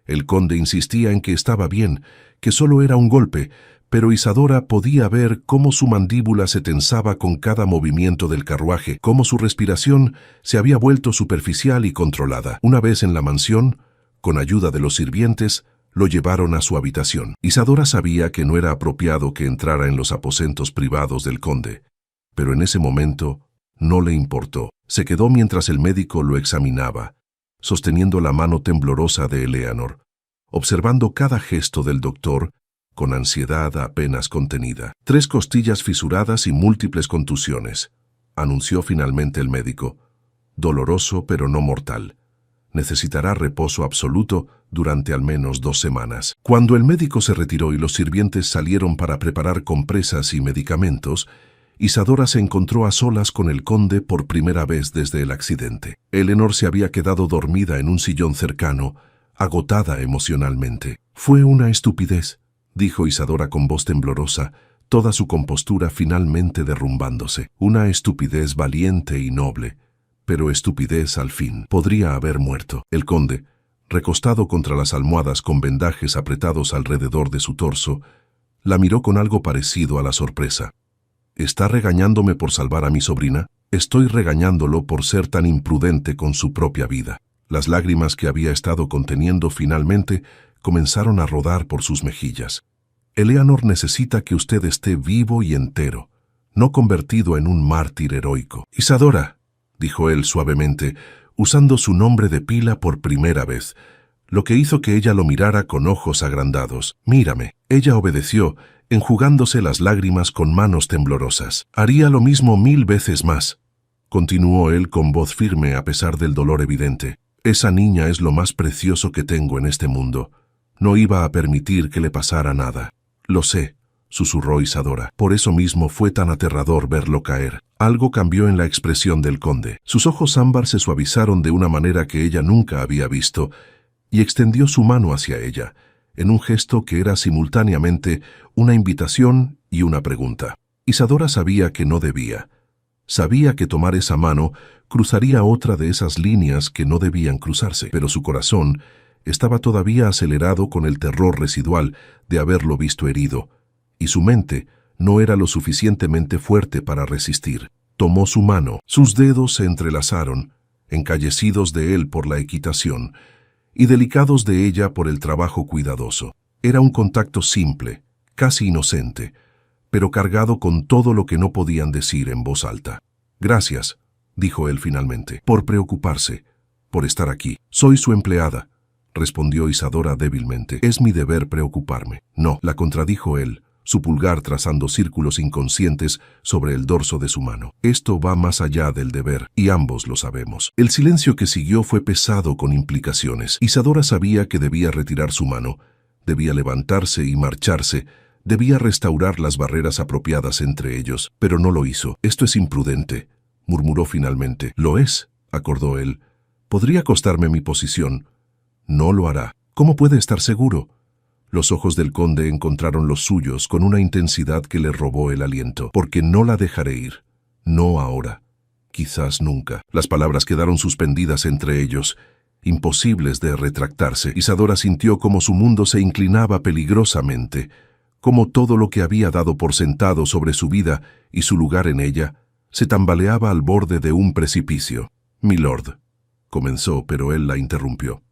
El conde insistía en que estaba bien, que solo era un golpe, pero Isadora podía ver cómo su mandíbula se tensaba con cada movimiento del carruaje, cómo su respiración se había vuelto superficial y controlada. Una vez en la mansión, con ayuda de los sirvientes, lo llevaron a su habitación. Isadora sabía que no era apropiado que entrara en los aposentos privados del conde, pero en ese momento no le importó. Se quedó mientras el médico lo examinaba, sosteniendo la mano temblorosa de Eleanor, observando cada gesto del doctor con ansiedad apenas contenida. 3 costillas fisuradas y múltiples contusiones, anunció finalmente el médico. Doloroso pero no mortal. Necesitará reposo absoluto durante al menos 2 semanas. Cuando el médico se retiró y los sirvientes salieron para preparar compresas y medicamentos, Isadora se encontró a solas con el conde por primera vez desde el accidente. Eleanor se había quedado dormida en un sillón cercano, agotada emocionalmente. Fue una estupidez, dijo Isadora con voz temblorosa, toda su compostura finalmente derrumbándose. Una estupidez valiente y noble, pero estupidez al fin. Podría haber muerto. El conde, recostado contra las almohadas con vendajes apretados alrededor de su torso, la miró con algo parecido a la sorpresa. ¿Está regañándome por salvar a mi sobrina? Estoy regañándolo por ser tan imprudente con su propia vida. Las lágrimas que había estado conteniendo finalmente comenzaron a rodar por sus mejillas. Eleanor necesita que usted esté vivo y entero, no convertido en un mártir heroico. Isadora, dijo él suavemente, usando su nombre de pila por primera vez, lo que hizo que ella lo mirara con ojos agrandados. Mírame. Ella obedeció, enjugándose las lágrimas con manos temblorosas. Haría lo mismo 1000 veces más, continuó él con voz firme a pesar del dolor evidente. Esa niña es lo más precioso que tengo en este mundo. No iba a permitir que le pasara nada. Lo sé, susurró Isadora. Por eso mismo fue tan aterrador verlo caer. Algo cambió en la expresión del conde. Sus ojos ámbar se suavizaron de una manera que ella nunca había visto, y extendió su mano hacia ella, en un gesto que era simultáneamente una invitación y una pregunta. Isadora sabía que no debía. Sabía que tomar esa mano cruzaría otra de esas líneas que no debían cruzarse, pero su corazón estaba todavía acelerado con el terror residual de haberlo visto herido, y su mente no era lo suficientemente fuerte para resistir. Tomó su mano, sus dedos se entrelazaron, encallecidos de él por la equitación, y delicados de ella por el trabajo cuidadoso. Era un contacto simple, casi inocente, pero cargado con todo lo que no podían decir en voz alta. Gracias, dijo él finalmente, por preocuparse, por estar aquí. Soy su empleada, respondió Isadora débilmente. Es mi deber preocuparme. No, la contradijo él, su pulgar trazando círculos inconscientes sobre el dorso de su mano. Esto va más allá del deber, y ambos lo sabemos. El silencio que siguió fue pesado con implicaciones. Isadora sabía que debía retirar su mano, debía levantarse y marcharse, debía restaurar las barreras apropiadas entre ellos, pero no lo hizo. Esto es imprudente, murmuró finalmente. Lo es, acordó él. Podría costarme mi posición. No lo hará. ¿Cómo puede estar seguro? Los ojos del conde encontraron los suyos con una intensidad que le robó el aliento. Porque no la dejaré ir. No ahora. Quizás nunca. Las palabras quedaron suspendidas entre ellos, imposibles de retractarse. Isadora sintió como su mundo se inclinaba peligrosamente, como todo lo que había dado por sentado sobre su vida y su lugar en ella se tambaleaba al borde de un precipicio. «Milord», comenzó, pero él la interrumpió.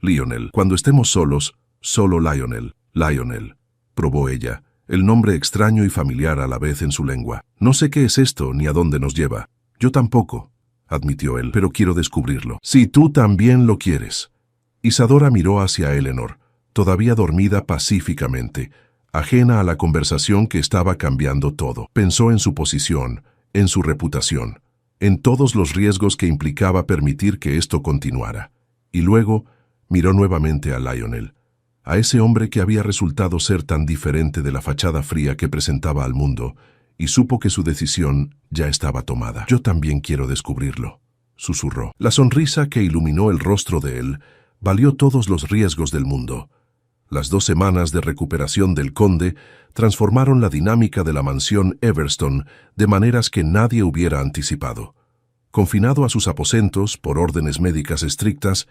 «Lionel, cuando estemos solos, solo Lionel». «Lionel», probó ella, el nombre extraño y familiar a la vez en su lengua. No sé qué es esto ni a dónde nos lleva. Yo tampoco, admitió él, pero quiero descubrirlo. Si tú también lo quieres. Isadora miró hacia Eleanor, todavía dormida pacíficamente, ajena a la conversación que estaba cambiando todo. Pensó en su posición, en su reputación, en todos los riesgos que implicaba permitir que esto continuara. Y luego miró nuevamente a Lionel, a ese hombre que había resultado ser tan diferente de la fachada fría que presentaba al mundo, y supo que su decisión ya estaba tomada. Yo también quiero descubrirlo, susurró. La sonrisa que iluminó el rostro de él valió todos los riesgos del mundo. Las 2 semanas de recuperación del conde transformaron la dinámica de la mansión Everstone de maneras que nadie hubiera anticipado. Confinado a sus aposentos por órdenes médicas estrictas,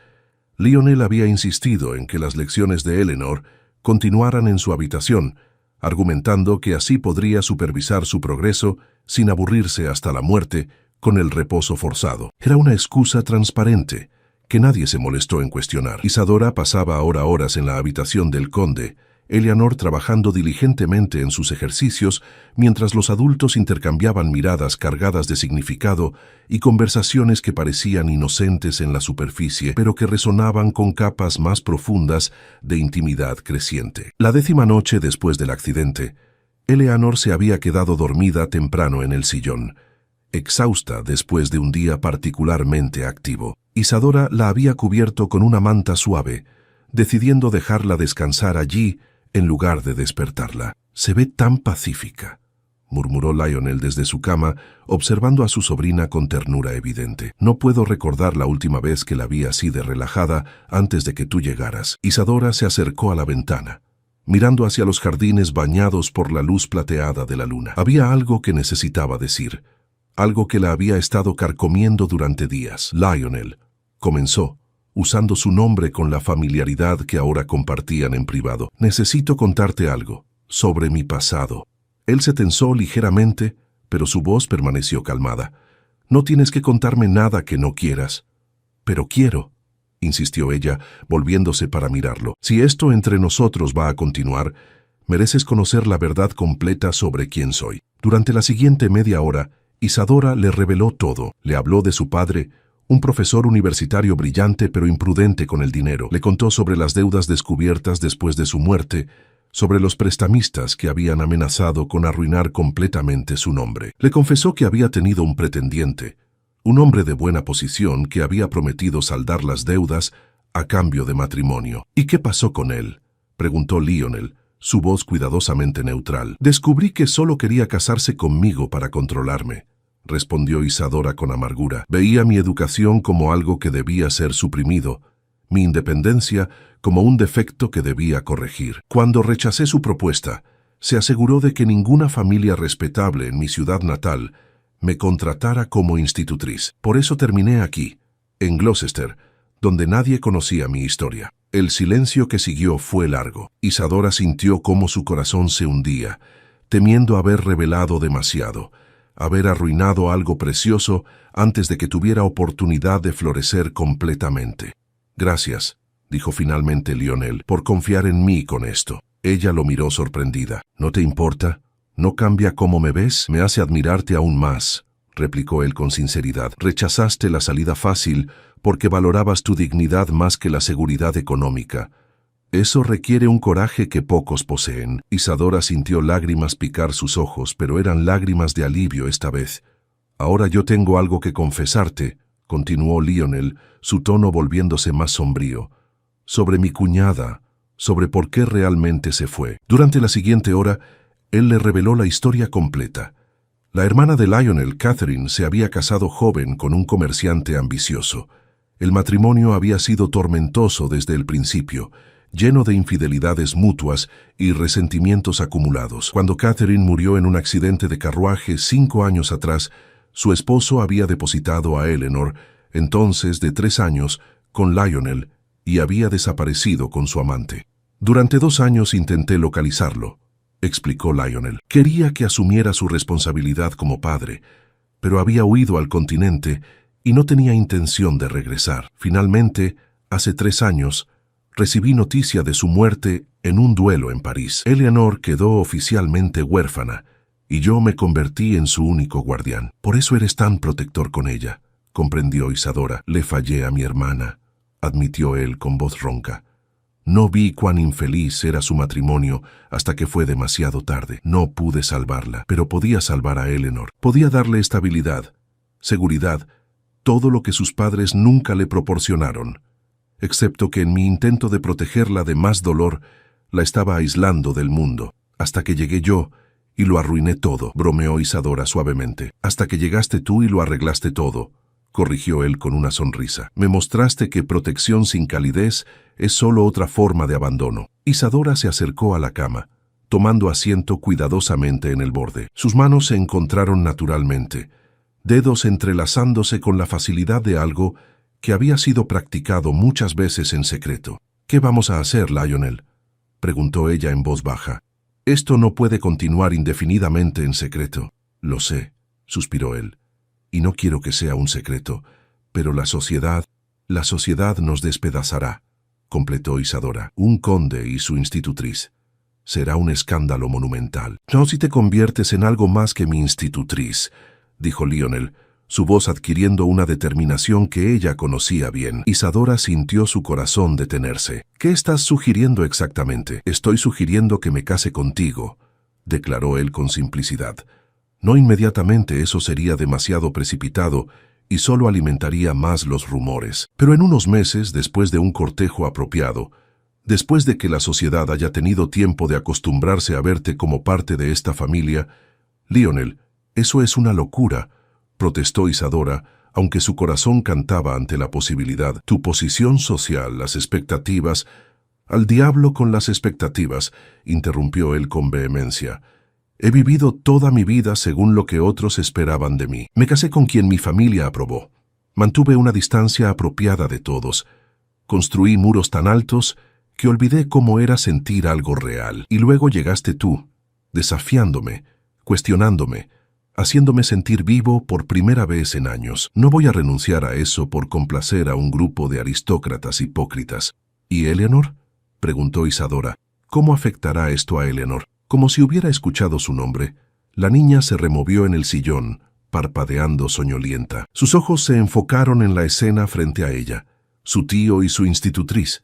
Lionel había insistido en que las lecciones de Eleanor continuaran en su habitación, argumentando que así podría supervisar su progreso sin aburrirse hasta la muerte con el reposo forzado. Era una excusa transparente, que nadie se molestó en cuestionar. Isadora pasaba ahora horas en la habitación del conde, Eleanor trabajando diligentemente en sus ejercicios, mientras los adultos intercambiaban miradas cargadas de significado y conversaciones que parecían inocentes en la superficie, pero que resonaban con capas más profundas de intimidad creciente. La 10ª noche después del accidente, Eleanor se había quedado dormida temprano en el sillón, exhausta después de un día particularmente activo. Isadora la había cubierto con una manta suave, decidiendo dejarla descansar allí en lugar de despertarla. «Se ve tan pacífica», murmuró Lionel desde su cama, observando a su sobrina con ternura evidente. «No puedo recordar la última vez que la vi así de relajada antes de que tú llegaras». Isadora se acercó a la ventana, mirando hacia los jardines bañados por la luz plateada de la luna. Había algo que necesitaba decir, algo que la había estado carcomiendo durante días. «Lionel», comenzó, usando su nombre con la familiaridad que ahora compartían en privado. «Necesito contarte algo sobre mi pasado». Él se tensó ligeramente, pero su voz permaneció calmada. «No tienes que contarme nada que no quieras». «Pero quiero», insistió ella, volviéndose para mirarlo. «Si esto entre nosotros va a continuar, mereces conocer la verdad completa sobre quién soy». Durante la siguiente media hora, Isadora le reveló todo. Le habló de su padre, un profesor universitario brillante pero imprudente con el dinero. Le contó sobre las deudas descubiertas después de su muerte, sobre los prestamistas que habían amenazado con arruinar completamente su nombre. Le confesó que había tenido un pretendiente, un hombre de buena posición que había prometido saldar las deudas a cambio de matrimonio. «¿Y qué pasó con él?», preguntó Lionel, su voz cuidadosamente neutral. «Descubrí que solo quería casarse conmigo para controlarme», respondió Isadora con amargura. «Veía mi educación como algo que debía ser suprimido, mi independencia como un defecto que debía corregir. Cuando rechacé su propuesta, se aseguró de que ninguna familia respetable en mi ciudad natal me contratara como institutriz. Por eso terminé aquí, en Gloucester, donde nadie conocía mi historia». El silencio que siguió fue largo. Isadora sintió cómo su corazón se hundía, temiendo haber revelado demasiado, haber arruinado algo precioso antes de que tuviera oportunidad de florecer completamente. «Gracias», dijo finalmente Lionel, «por confiar en mí con esto». Ella lo miró sorprendida. «¿No te importa? ¿No cambia cómo me ves? Me hace admirarte aún más», replicó él con sinceridad. «Rechazaste la salida fácil porque valorabas tu dignidad más que la seguridad económica. Eso requiere un coraje que pocos poseen». Isadora sintió lágrimas picar sus ojos, pero eran lágrimas de alivio esta vez. «Ahora yo tengo algo que confesarte», continuó Lionel, su tono volviéndose más sombrío. «Sobre mi cuñada, sobre por qué realmente se fue». Durante la siguiente hora, él le reveló la historia completa. La hermana de Lionel, Catherine, se había casado joven con un comerciante ambicioso. El matrimonio había sido tormentoso desde el principio, lleno de infidelidades mutuas y resentimientos acumulados. Cuando Catherine murió en un accidente de carruaje 5 años atrás, su esposo había depositado a Eleanor, entonces de 3 años, con Lionel, y había desaparecido con su amante. «Durante 2 años intenté localizarlo», explicó Lionel. «Quería que asumiera su responsabilidad como padre, pero había huido al continente y no tenía intención de regresar. Finalmente, hace 3 años, Recibí noticia de su muerte en un duelo en París. Eleanor quedó oficialmente huérfana y yo me convertí en su único guardián. Por eso eres tan protector con ella, comprendió Isadora. Le fallé a mi hermana, admitió él con voz ronca. No vi cuán infeliz era su matrimonio hasta que fue demasiado tarde. No pude salvarla, pero podía salvar a Eleanor. Podía darle estabilidad, seguridad, todo lo que sus padres nunca le proporcionaron, excepto que en mi intento de protegerla de más dolor, la estaba aislando del mundo, hasta que llegué yo y lo arruiné todo, bromeó Isadora suavemente. Hasta que llegaste tú y lo arreglaste todo, corrigió él con una sonrisa. Me mostraste que protección sin calidez es solo otra forma de abandono. Isadora se acercó a la cama, tomando asiento cuidadosamente en el borde. Sus manos se encontraron naturalmente, dedos entrelazándose con la facilidad de algo que había sido practicado muchas veces en secreto. ¿Qué vamos a hacer, Lionel?, preguntó ella en voz baja. Esto no puede continuar indefinidamente en secreto. Lo sé, suspiró él, y no quiero que sea un secreto, pero la sociedad nos despedazará, completó Isadora. Un conde y su institutriz. Será un escándalo monumental. No si te conviertes en algo más que mi institutriz, dijo Lionel, su voz adquiriendo una determinación que ella conocía bien. Isadora sintió su corazón detenerse. ¿Qué estás sugiriendo exactamente? Estoy sugiriendo que me case contigo, declaró él con simplicidad. No inmediatamente, eso sería demasiado precipitado y solo alimentaría más los rumores. Pero en unos meses, después de un cortejo apropiado, después de que la sociedad haya tenido tiempo de acostumbrarse a verte como parte de esta familia, Lionel, eso es una locura, protestó Isadora, aunque su corazón cantaba ante la posibilidad. Tu posición social, las expectativas... Al diablo con las expectativas, interrumpió él con vehemencia. He vivido toda mi vida según lo que otros esperaban de mí. Me casé con quien mi familia aprobó. Mantuve una distancia apropiada de todos. Construí muros tan altos que olvidé cómo era sentir algo real. Y luego llegaste tú, desafiándome, cuestionándome, haciéndome sentir vivo por primera vez en años. No voy a renunciar a eso por complacer a un grupo de aristócratas hipócritas. ¿Y Eleanor?, preguntó Isadora. ¿Cómo afectará esto a Eleanor? Como si hubiera escuchado su nombre, la niña se removió en el sillón, parpadeando soñolienta. Sus ojos se enfocaron en la escena frente a ella, su tío y su institutriz,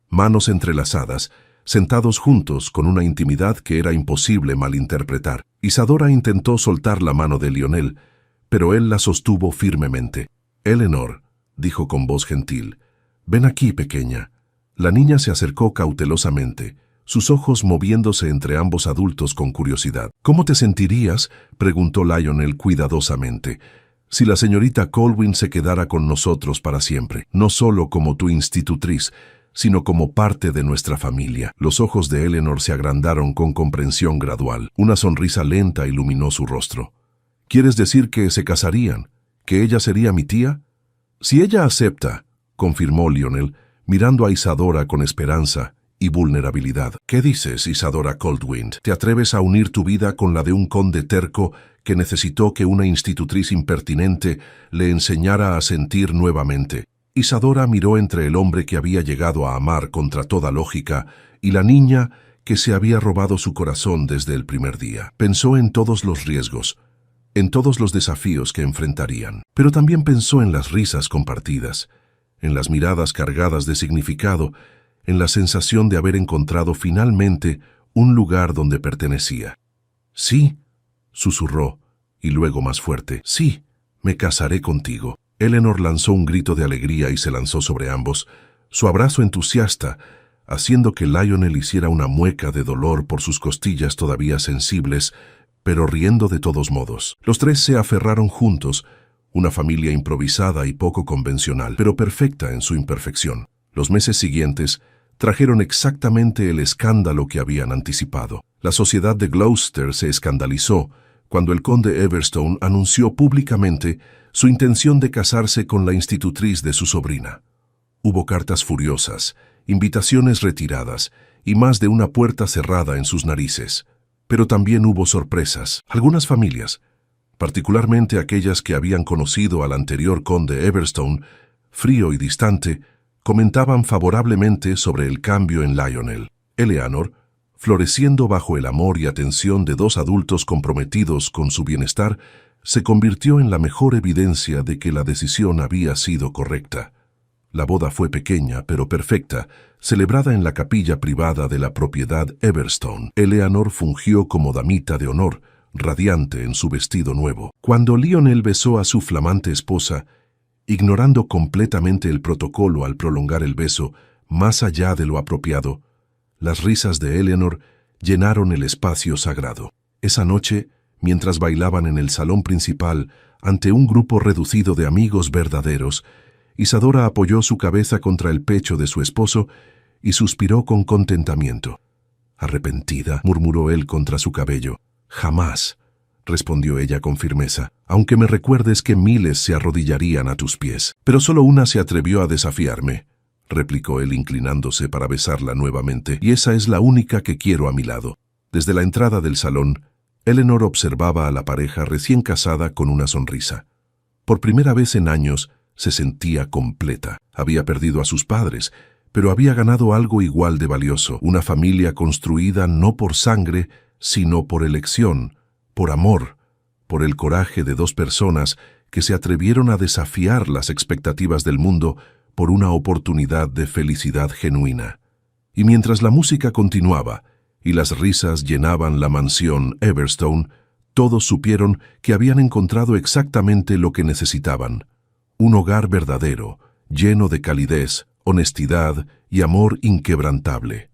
manos entrelazadas, sentados juntos con una intimidad que era imposible malinterpretar. Isadora intentó soltar la mano de Lionel, pero él la sostuvo firmemente. Eleanor, dijo con voz gentil, ven aquí, pequeña. La niña se acercó cautelosamente, sus ojos moviéndose entre ambos adultos con curiosidad. ¿Cómo te sentirías?, preguntó Lionel cuidadosamente, si la señorita Colwyn se quedara con nosotros para siempre, no solo como tu institutriz, sino como parte de nuestra familia. Los ojos de Eleanor se agrandaron con comprensión gradual. Una sonrisa lenta iluminó su rostro. ¿Quieres decir que se casarían? ¿Que ella sería mi tía? Si ella acepta, confirmó Lionel, mirando a Isadora con esperanza y vulnerabilidad. ¿Qué dices, Isadora Colwyn? ¿Te atreves a unir tu vida con la de un conde terco que necesitó que una institutriz impertinente le enseñara a sentir nuevamente? Isadora miró entre el hombre que había llegado a amar contra toda lógica y la niña que se había robado su corazón desde el primer día. Pensó en todos los riesgos, en todos los desafíos que enfrentarían, pero también pensó en las risas compartidas, en las miradas cargadas de significado, en la sensación de haber encontrado finalmente un lugar donde pertenecía. Sí, susurró, y luego más fuerte, sí, me casaré contigo. Eleanor lanzó un grito de alegría y se lanzó sobre ambos, su abrazo entusiasta, haciendo que Lionel hiciera una mueca de dolor por sus costillas todavía sensibles, pero riendo de todos modos. Los tres se aferraron juntos, una familia improvisada y poco convencional, pero perfecta en su imperfección. Los meses siguientes trajeron exactamente el escándalo que habían anticipado. La sociedad de Gloucester se escandalizó cuando el conde Everstone anunció públicamente su intención de casarse con la institutriz de su sobrina. Hubo cartas furiosas, invitaciones retiradas y más de una puerta cerrada en sus narices. Pero también hubo sorpresas. Algunas familias, particularmente aquellas que habían conocido al anterior conde Everstone, frío y distante, comentaban favorablemente sobre el cambio en Lionel. Eleanor, floreciendo bajo el amor y atención de dos adultos comprometidos con su bienestar, se convirtió en la mejor evidencia de que la decisión había sido correcta. La boda fue pequeña pero perfecta, celebrada en la capilla privada de la propiedad Everstone. Eleanor fungió como damita de honor, radiante en su vestido nuevo. Cuando Lionel besó a su flamante esposa, ignorando completamente el protocolo al prolongar el beso más allá de lo apropiado, las risas de Eleanor llenaron el espacio sagrado. Esa noche, mientras bailaban en el salón principal ante un grupo reducido de amigos verdaderos, Isadora apoyó su cabeza contra el pecho de su esposo y suspiró con contentamiento. «Arrepentida», murmuró él contra su cabello. «Jamás», respondió ella con firmeza, «aunque me recuerdes que miles se arrodillarían a tus pies». «Pero solo una se atrevió a desafiarme», replicó él inclinándose para besarla nuevamente, «y esa es la única que quiero a mi lado». Desde la entrada del salón, Eleanor observaba a la pareja recién casada con una sonrisa. Por primera vez en años, se sentía completa. Había perdido a sus padres, pero había ganado algo igual de valioso, una familia construida no por sangre, sino por elección, por amor, por el coraje de dos personas que se atrevieron a desafiar las expectativas del mundo por una oportunidad de felicidad genuina. Y mientras la música continuaba y las risas llenaban la mansión Everstone, todos supieron que habían encontrado exactamente lo que necesitaban: un hogar verdadero, lleno de calidez, honestidad y amor inquebrantable.